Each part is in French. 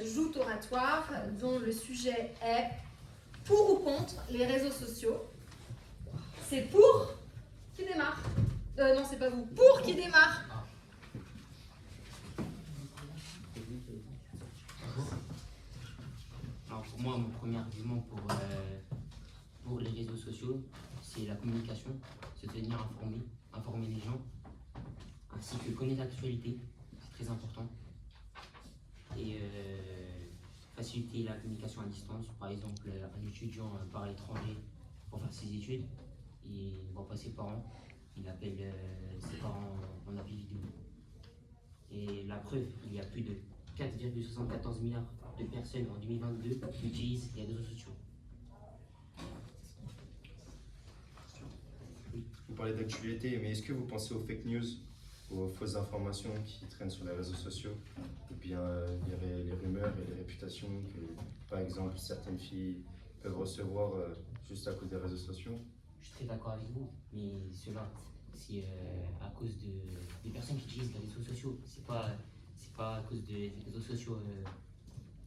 joute oratoire dont le sujet est pour ou contre les réseaux sociaux. C'est pour qui démarre. Non, c'est pas vous. Pour qui démarre. Alors pour moi, mon premier argument pour les réseaux sociaux, c'est la communication, se tenir informé, informer les gens, ainsi que connaître l'actualité, c'est très important. Et faciliter la communication à distance. Par exemple, un étudiant part à l'étranger pour faire ses études, il ne voit pas ses parents, il appelle ses parents en appel vidéo. Et la preuve, il y a plus de 4,74 milliards de personnes en 2022 qui utilisent les réseaux sociaux. Vous parlez d'actualité, mais est-ce que vous pensez aux fake news, aux fausses informations qui traînent sur les réseaux sociaux, ou bien les rumeurs et les réputations que, par exemple, certaines filles peuvent recevoir juste à cause des réseaux sociaux? Je suis très d'accord avec vous, mais cela, c'est à cause des personnes qui utilisent les réseaux sociaux. C'est pas à cause des réseaux sociaux.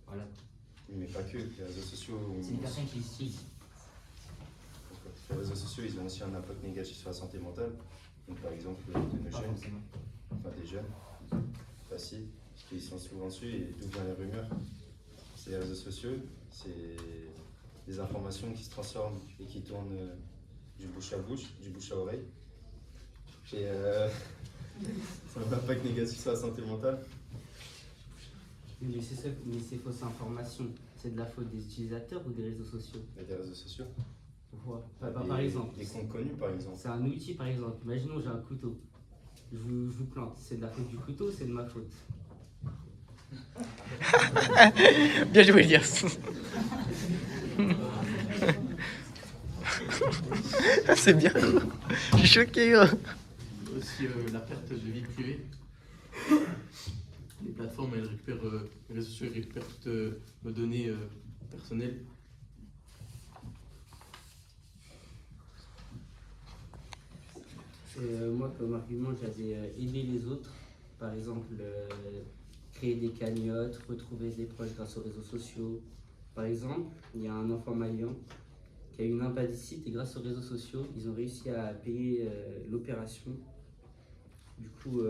Voilà. Oui, mais pas que. Les réseaux sociaux. C'est des personnes qui les utilisent. Les réseaux sociaux, ils ont aussi un impact négatif sur la santé mentale. Donc, par exemple, de nos Pas jeunes, forcément. enfin des jeunes, facile, parce qu'ils sont souvent dessus et d'où viennent les rumeurs. C'est les réseaux sociaux, c'est des informations qui se transforment et qui tournent du bouche à bouche, du bouche à oreille. Et ça a un impact négatif sur la santé mentale. Mais ces fausses informations, c'est de la faute des utilisateurs ou des réseaux sociaux? Il y a des réseaux sociaux. Pourquoi? Par exemple. Des comptes connus, par exemple. C'est un outil, par exemple. Imaginons, j'ai un couteau. Je vous plante. C'est de la faute du couteau ou c'est de ma faute? Bien joué, Elias. C'est bien. Je suis choqué. Aussi la perte de vie privée. Les plateformes, elles récupèrent, les réseaux sociaux récupèrent toutes nos données personnelles. Moi, comme argument, j'avais aider les autres. Par exemple, créer des cagnottes, retrouver des proches grâce aux réseaux sociaux. Par exemple, il y a un enfant malien qui a eu une appendicite et grâce aux réseaux sociaux, ils ont réussi à payer l'opération. Du coup,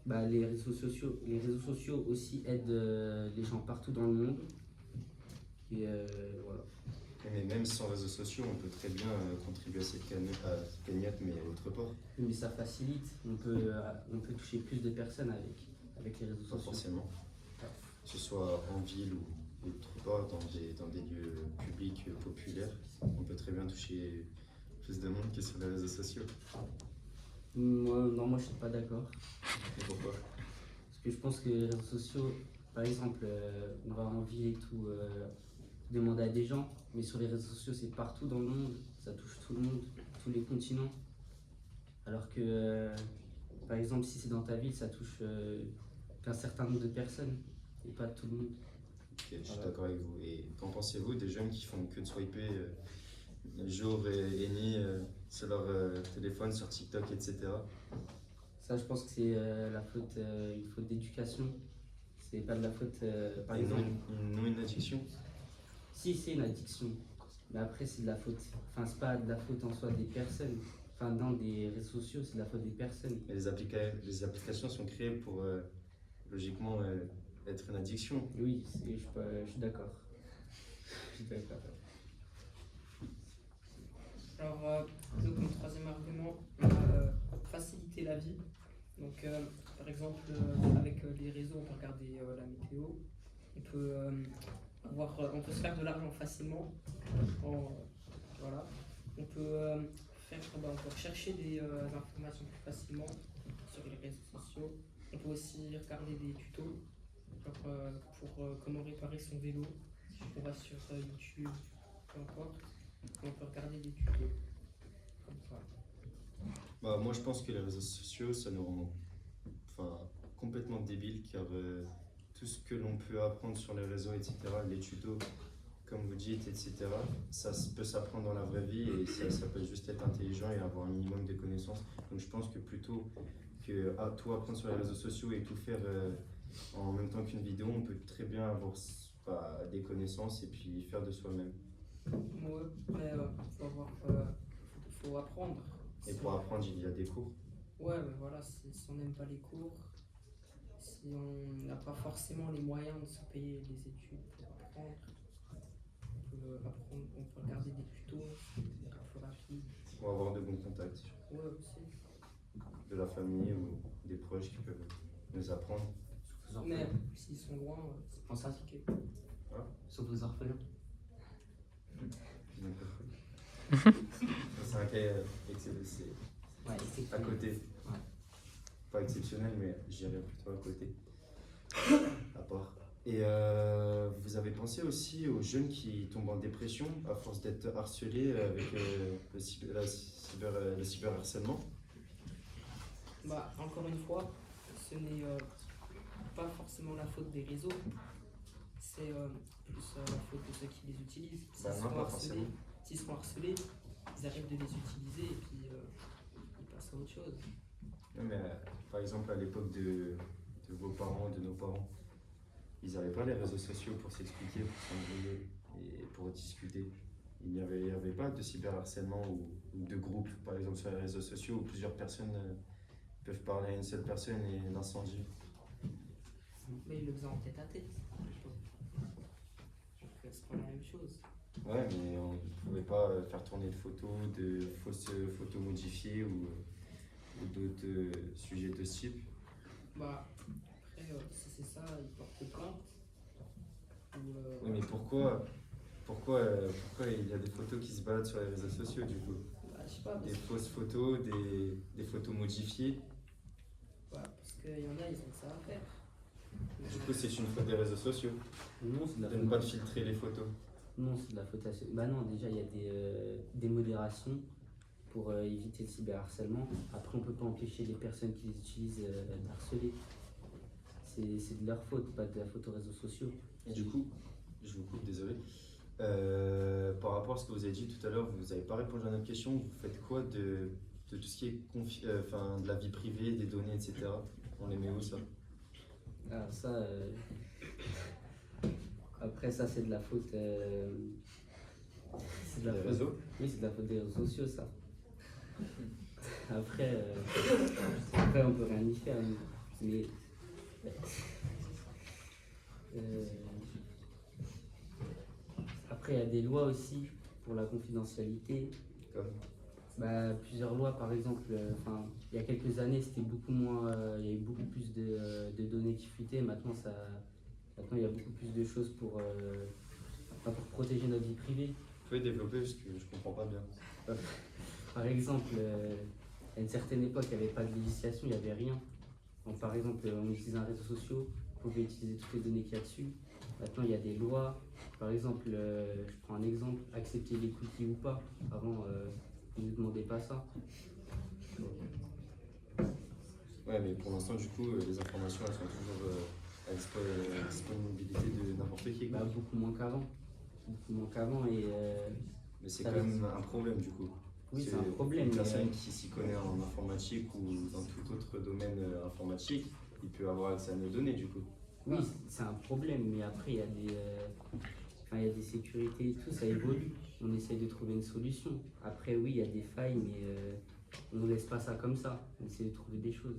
les réseaux sociaux aussi aident les gens partout dans le monde. Et voilà. Mais même sans réseaux sociaux, on peut très bien contribuer à cette cagnotte, mais autre part. Mais ça facilite, on peut toucher plus de personnes avec les réseaux Pas sociaux. forcément. Que ce soit en ville ou autre part, dans des lieux publics populaires, on peut très bien toucher plus de monde que sur les réseaux sociaux. Moi je suis pas d'accord. Et pourquoi? Parce que je pense que les réseaux sociaux, par exemple, on va en ville et tout, demander à des gens, mais sur les réseaux sociaux c'est partout dans le monde, ça touche tout le monde, tous les continents. Alors que, par exemple, si c'est dans ta ville, ça touche qu'un certain nombre de personnes et pas tout le monde. Ok, je suis d'accord avec vous. Et qu'en pensez-vous des jeunes qui font que de swiper jour et nuit sur leur téléphone, sur TikTok, etc. Ça, je pense que c'est une faute d'éducation. C'est pas de la faute, par Et exemple. non une addiction. Si, c'est une addiction. Mais après, c'est de la faute. Enfin, c'est pas de la faute en soi des personnes. Enfin, dans des réseaux sociaux, c'est de la faute des personnes. Mais les applications sont créées pour logiquement être une addiction. Oui, je suis d'accord. Je suis d'accord. Alors, nous, comme troisième argument, on a faciliter la vie. Donc, par exemple, avec les réseaux, on peut regarder la météo. On peut se faire de l'argent facilement. Voilà. On peut rechercher des informations plus facilement sur les réseaux sociaux. On peut aussi regarder des tutos pour comment réparer son vélo. On va sur YouTube, peu importe. On peut regarder des tutos comme ça. Bah, moi je pense que les réseaux sociaux ça nous rend complètement débiles car tout ce que l'on peut apprendre sur les réseaux, etc., les tutos, comme vous dites, etc., ça peut s'apprendre dans la vraie vie et ça peut juste être intelligent et avoir un minimum de connaissances. Donc je pense que plutôt que tout apprendre sur les réseaux sociaux et tout faire En même temps qu'une vidéo, on peut très bien avoir des connaissances et puis faire de soi-même. Ouais, après, faut apprendre. Et pour apprendre, il y a des cours. Ouais, mais voilà, si on n'aime pas les cours, si on n'a pas forcément les moyens de se payer les études pour apprendre, on peut regarder des tutos, des plus rapides. Pour avoir de bons contacts. Ouais, aussi. De la famille ou des proches qui peuvent nous apprendre. Sauf aux Mais orphelins. s'ils sont loin, c'est Pense à ça. compliqué. Sauf aux orphelins. C'est un cas c'est Ouais, à côté. Ouais. Pas exceptionnel, mais j'irais plutôt à côté. À part. Et vous avez pensé aussi aux jeunes qui tombent en dépression à force d'être harcelés avec le cyberharcèlement? Bah, encore une fois, ce n'est pas forcément la faute des réseaux, c'est plus la faute de ceux qui les utilisent. Bah non, pas forcément. S'ils sont harcelés, ils arrêtent de les utiliser et puis ils passent à autre chose. Non, mais par exemple, à l'époque de vos parents, de nos parents, ils n'avaient pas les réseaux sociaux pour s'expliquer, pour s'embrouiller et pour discuter. Il n'y avait pas de cyberharcèlement ou de groupe, par exemple sur les réseaux sociaux, où plusieurs personnes peuvent parler à une seule personne et l'incendier. Mais ils le faisaient en tête à tête. Donc c'est pas la même chose. Ouais, mais on ne pouvait pas faire tourner de photos, de fausses photos modifiées ou d'autres sujets de ce type. Bah, après, si c'est ça, ils portent plainte. Oui, mais pourquoi il y a des photos qui se baladent sur les réseaux sociaux du coup? Bah, je sais pas, Des fausses photos, des photos modifiées. parce qu'il y en a, ils ont que ça à faire. Du coup, c'est une faute des réseaux sociaux Non, c'est de la de ne faute. pas filtrer les photos. Non, c'est de la faute à ceux. Bah non, déjà, il y a des modérations pour éviter le cyberharcèlement. Après, on peut pas empêcher les personnes qui les utilisent d'harceler. C'est de leur faute, pas de la faute aux réseaux sociaux. Et du coup, je vous coupe, désolé. Par rapport à ce que vous avez dit tout à l'heure, vous n'avez pas répondu à notre question. Vous faites quoi de tout ce qui est de la vie privée, des données, etc. On les met où ça? Alors ça, après ça, c'est de la faute. C'est de la Des faute. réseaux? Oui, c'est de la faute des réseaux sociaux, ça. Après, on peut rien y faire, nous. Mais après, il y a des lois aussi pour la confidentialité. Comme Bah, plusieurs lois, par exemple, il y a quelques années, c'était beaucoup moins, il y avait beaucoup plus de données qui fuitaient. Maintenant, il y a beaucoup plus de choses pour protéger notre vie privée. Vous pouvez développer parce que je comprends pas bien. Par exemple, à une certaine époque, il n'y avait pas de législation, il n'y avait rien. Donc, par exemple, on utilisait un réseau social, on pouvait utiliser toutes les données qu'il y a dessus. Maintenant, il y a des lois. Par exemple, je prends un exemple, accepter les cookies ou pas. Avant, on ne nous demandait pas ça. Ouais, mais pour l'instant, du coup, les informations, elles sont toujours à la disponibilité de n'importe qui. Bah, beaucoup moins qu'avant. Beaucoup moins qu'avant. Mais c'est ça quand même reste- un problème, du coup. Oui, c'est un problème. Une Mais, personne qui s'y connaît en informatique ou dans tout autre domaine informatique, il peut avoir accès à nos données, du coup. oui, c'est un problème. Mais après, il y a il y a des sécurités et tout, ça évolue. On essaye de trouver une solution. Après, oui, il y a des failles, mais on ne laisse pas ça comme ça. On essaie de trouver des choses.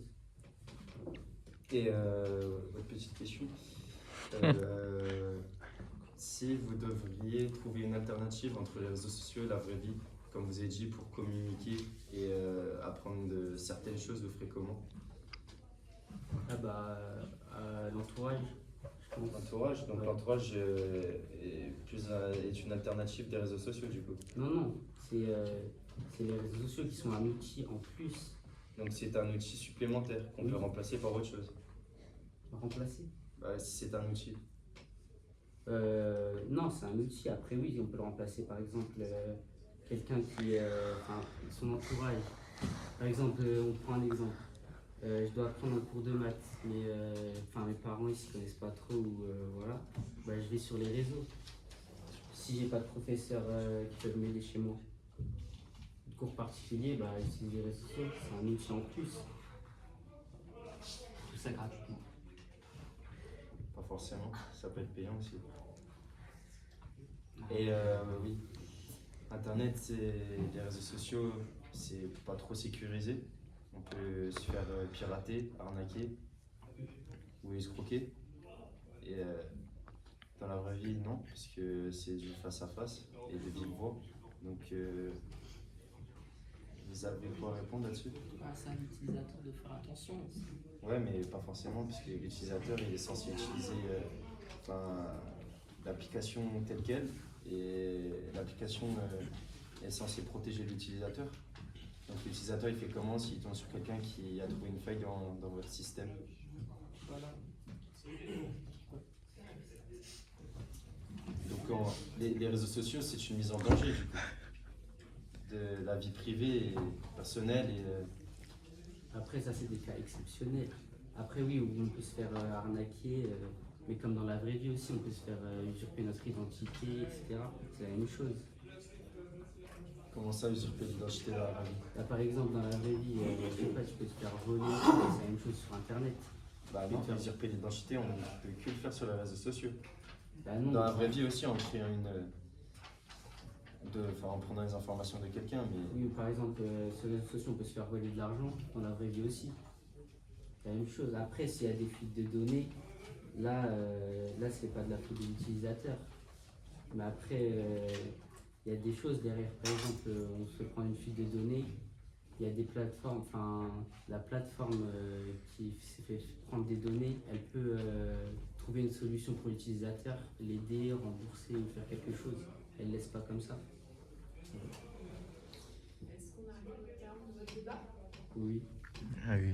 Et votre petite question, si vous devriez trouver une alternative entre les réseaux sociaux et la vraie vie, comme vous avez dit, pour communiquer et apprendre certaines choses, vous ferez comment? Ah bah, l'entourage, je pense. L'entourage, donc Ouais. l'entourage est une alternative des réseaux sociaux, du coup. Non, c'est les réseaux sociaux qui sont un outil en plus Donc c'est un outil supplémentaire qu'on Oui. peut remplacer par autre chose. à remplacer. Bah, si c'est un outil. Non, c'est un outil. Après, oui, on peut le remplacer. Par exemple, quelqu'un qui, son entourage. Par exemple, on prend un exemple. Je dois prendre un cours de maths, mais mes parents ils s'y connaissent pas trop ou voilà. Bah, je vais sur les réseaux. Si j'ai pas de professeur qui peuvent m'aider chez moi, de cours particulier, bah, j'utilise les réseaux sociaux. C'est un outil en plus. Tout ça gratuitement. forcément, ça peut être payant aussi. Et oui, Internet, les réseaux sociaux, c'est pas trop sécurisé. On peut se faire pirater, arnaquer ou escroquer. Et dans la vraie vie, non, parce que c'est du face à face et de vive voix. Donc, vous avez quoi répondre là-dessus? C'est à l'utilisateur de faire attention aussi. Ouais, mais pas forcément, parce que l'utilisateur il est censé utiliser l'application telle qu'elle, et l'application est censée protéger l'utilisateur. Donc l'utilisateur il fait comment s'il tombe sur quelqu'un qui a trouvé une faille dans votre système? Voilà. Donc les réseaux sociaux c'est une mise en danger du coup, de la vie privée et personnelle et Après, ça, c'est des cas exceptionnels. Après, oui, où on peut se faire arnaquer, mais comme dans la vraie vie aussi, on peut se faire usurper notre identité, etc. C'est la même chose. comment ça usurper l'identité dans la vraie vie? Là, par exemple, dans la vraie vie, je sais pas, tu peux te faire voler, c'est la même chose sur Internet. Bah non, usurper l'identité on ne peut que le faire sur les réseaux sociaux. Bah non, Dans la vraie vie aussi en créant en prenant les informations de quelqu'un, mais oui, ou par exemple, sur les réseaux sociaux, on peut se faire voler de l'argent, dans la vraie vie aussi. C'est la même chose. Après, s'il y a des fuites de données, là c'est pas de la faute de l'utilisateur. Mais après, il y a des choses derrière. Par exemple, on se prend une fuite de données, il y a des plateformes, enfin, la plateforme qui s'est fait prendre des données, elle peut trouver une solution pour l'utilisateur, l'aider, rembourser ou faire quelque chose. Elle ne laisse pas comme ça. Est-ce qu'on arrive au terme de votre débat? Oui. Ah oui.